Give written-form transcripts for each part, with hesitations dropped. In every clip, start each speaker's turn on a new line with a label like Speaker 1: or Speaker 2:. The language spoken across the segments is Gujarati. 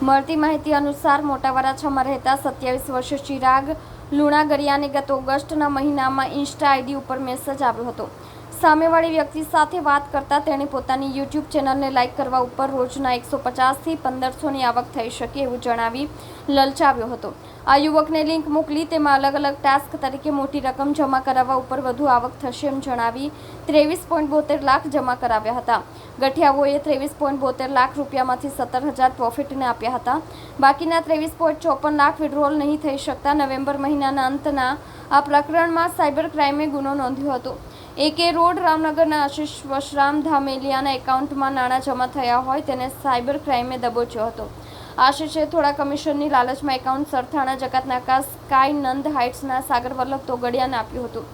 Speaker 1: મળતી માહિતી અનુસાર મોટા વરાછામાં રહેતા 27 વર્ષીય ચિરાગ લુણાગરિયાને ગત ઓગસ્ટના મહિનામાં ઇન્સ્ટા આઈડી ઉપર મેસેજ આવ્યો હતો. સામેવાળી વ્યક્તિ સાથે વાત કરતા તેણે પોતાની યુટ્યુબ ચેનલને લાઇક કરવા ઉપર રોજના 150થી 1500ની આવક થઈ શકે એવું જણાવી લલચાવ્યો હતો. આ યુવકને લિંક મોકલી તેમાં અલગ અલગ ટાસ્ક તરીકે મોટી રકમ જમા કરાવવા ઉપર વધુ આવક થશે એમ જણાવી 23.72 લાખ જમા કરાવ્યા હતા. ગઠિયાઓએ 23.72 લાખ રૂપિયામાંથી 17,000 પ્રોફિટને આપ્યા હતા. બાકીના 23.54 લાખ વિડ્રોલ નહીં થઈ શકતા નવેમ્બર મહિનાના અંતના આ પ્રકરણમાં સાયબર ક્રાઇમે ગુનો નોંધ્યો હતો. AK રોડ રામનગરના આશિષ વશરામ ધામેલિયાના એકાઉન્ટમાં નાણાં જમા થયા હોય તેને સાયબર ક્રાઇમે દબોચ્યો હતો. આશિષે થોડા કમિશનની લાલચમાં એકાઉન્ટ સરથાણા જકાતનાકા સ્કાય નંદ હાઇટ્સના સાગર વલ્લભ તોગડિયાને આપ્યું હતું.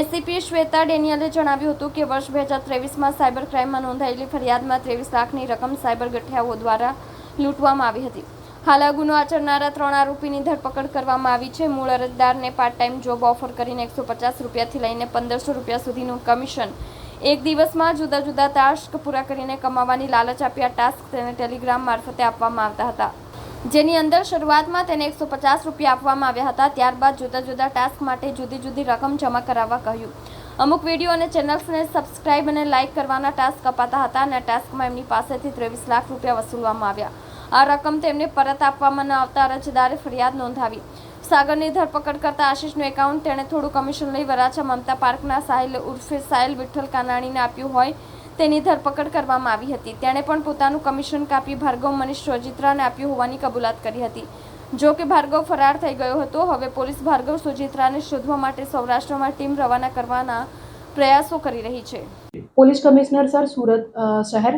Speaker 1: એસીપી શ્વેતા ડેનિયલે જણાવ્યું હતું કે વર્ષ 2023માં સાયબર ક્રાઇમમાં નોંધાયેલી ફરિયાદમાં 23 લાખની રકમ સાયબર ગઠિયાઓ દ્વારા લૂંટવામાં આવી હતી. હાલ આ ગુનો આચરનારા 3 આરોપીની ધરપકડ કરવામાં આવી છે. મૂળ અરજદારને પાર્ટ ટાઈમ જોબ ઓફર કરીને 150 રૂપિયાથી લઈને 1500 રૂપિયા સુધીનું કમિશન એક દિવસમાં જુદા જુદા ટાસ્ક પૂરા કરીને કમાવાની લાલચ આપી આ ટાસ્ક તેને ટેલિગ્રામ મારફતે આપવામાં આવતા હતા, જેની અંદર શરૂઆતમાં તેને 150 રૂપિયા આપવામાં આવ્યા હતા. ત્યારબાદ જુદા જુદા ટાસ્ક માટે જુદી જુદી રકમ જમા કરાવવા કહ્યું. અમુક વિડીયો અને ચેનલ્સને સબસ્ક્રાઇબ અને લાઇક કરવાના ટાસ્ક અપાતા હતા અને ટાસ્કમાં એમની પાસેથી 23 લાખ રૂપિયા વસૂલવામાં આવ્યા. આ રકમ તેમને પરત આપવામાં ન આવતા અરજદારે ફરિયાદ નોંધાવી. સાગરની ધરપકડ કરતા આશિષનું એકાઉન્ટ તેણે થોડું કમિશન લઈ વરાછા મમતા પાર્કના સાહિલ ઉર્ફે સાહિલ વિઠ્ઠલ કાનાણીને આપ્યું હોય તેની ધરપકડ કરવામાં આવી હતી. તેણે પણ પોતાનું કમિશન કાપી ભાર્ગવ મનીષ સોજિત્રાને આપ્યું હોવાની કબૂલાત કરી હતી. જો કે ભાર્ગવ ફરાર થઈ ગયો હતો. હવે પોલીસ ભાર્ગવ સોજિત્રાને શોધવા માટે સૌરાષ્ટ્રમાં ટીમ રવાના કરવાના પ્રયાસો કરી રહી છે.
Speaker 2: પોલીસ કમિશનર સર સુરત શહેર,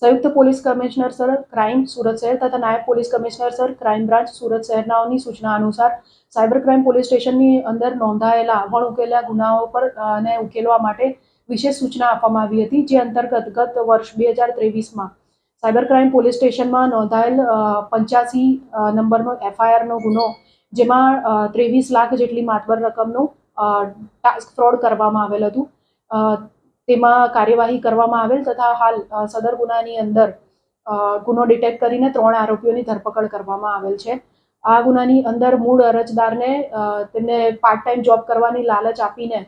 Speaker 2: સંયુક્ત police commissioner sir crime Surat શહેર તથા નાયબ police commissioner sir crime branch Surat શહેરનાઓની સૂચના અનુસાર સાયબર ક્રાઇમ પોલીસ સ્ટેશનની અંદર નોંધાયેલા અણઉકેલા ગુનાઓ પર અને ઉકેલવા માટે વિશેષ સૂચના આપવામાં આવી હતી. જે અંતર્ગત ગત વર્ષ 2023માં સાયબર ક્રાઇમ પોલીસ સ્ટેશનમાં નોંધાયેલ 85 નંબરનો FIRનો ગુનો, જેમાં 23 લાખ જેટલી માતબર રકમનું ટાસ્ક ફ્રોડ કરવામાં આવેલ હતું, તેમાં કાર્યવાહી કરવામાં આવેલ તથા હાલ સદર ગુનાની અંદર ગુનો ડિટેક્ટ કરીને 3 આરોપીઓની ધરપકડ કરવામાં આવેલ છે. આ ગુનાની અંદર મૂળ અરજદારને તેમને પાર્ટ ટાઈમ જોબ કરવાની લાલચ આપીને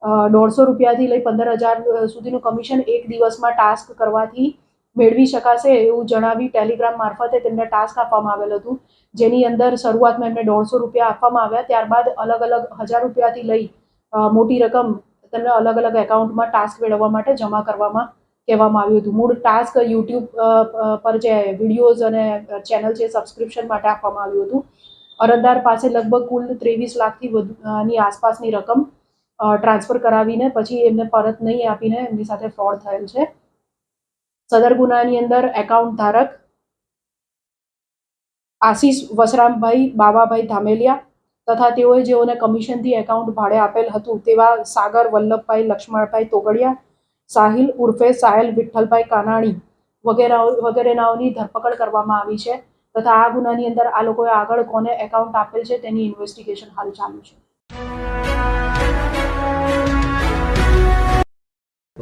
Speaker 2: 150 રૂપિયાથી લઈ 15,000 સુધીનું કમિશન એક દિવસમાં ટાસ્ક કરવાથી મેળવી શકાશે એવું જણાવી ટેલિગ્રામ મારફતે તેમને ટાસ્ક આપવામાં આવેલ હતું. જેની અંદર શરૂઆતમાં એમને 150 રૂપિયા આપવામાં આવ્યા. ત્યારબાદ અલગ અલગ 1000 રૂપિયાથી લઈ મોટી રકમ તેમને અલગ અલગ એકાઉન્ટમાં ટાસ્ક મેળવવા માટે જમા કરવામાં કહેવામાં આવ્યું હતું. મૂળ ટાસ્ક યુટ્યુબ પર જે વિડીયોઝ અને ચેનલ છે સબસ્ક્રિપ્શન માટે આપવામાં આવ્યું હતું. અરજદાર પાસે લગભગ કુલ 23 લાખથી વધુની આસપાસની રકમ ટ્રાન્સફર કરાવીને પછી એમને પરત નહીં આપીને એમની સાથે ફ્રોડ થયેલ છે. સદર ગુનાની અંદર એકાઉન્ટ ધારક આશિષ વશરામભાઈ બાવાભાઈ ધામેલિયા તથા તેઓએ જેઓને કમિશનથી એકાઉન્ટ ભાડે આપેલ હતું તેવા સાગર વલ્લભભાઈ લક્ષ્મણભાઈ તોગડિયા, સાહિલ ઉર્ફે સાહિલ વિઠ્ઠલભાઈ કાનાણી વગેરેનાઓની ધરપકડ કરવામાં આવી છે તથા આ ગુનાની અંદર આ લોકોએ આગળ કોને એકાઉન્ટ આપેલ છે તેની ઇન્વેસ્ટિગેશન હાલ ચાલુ છે.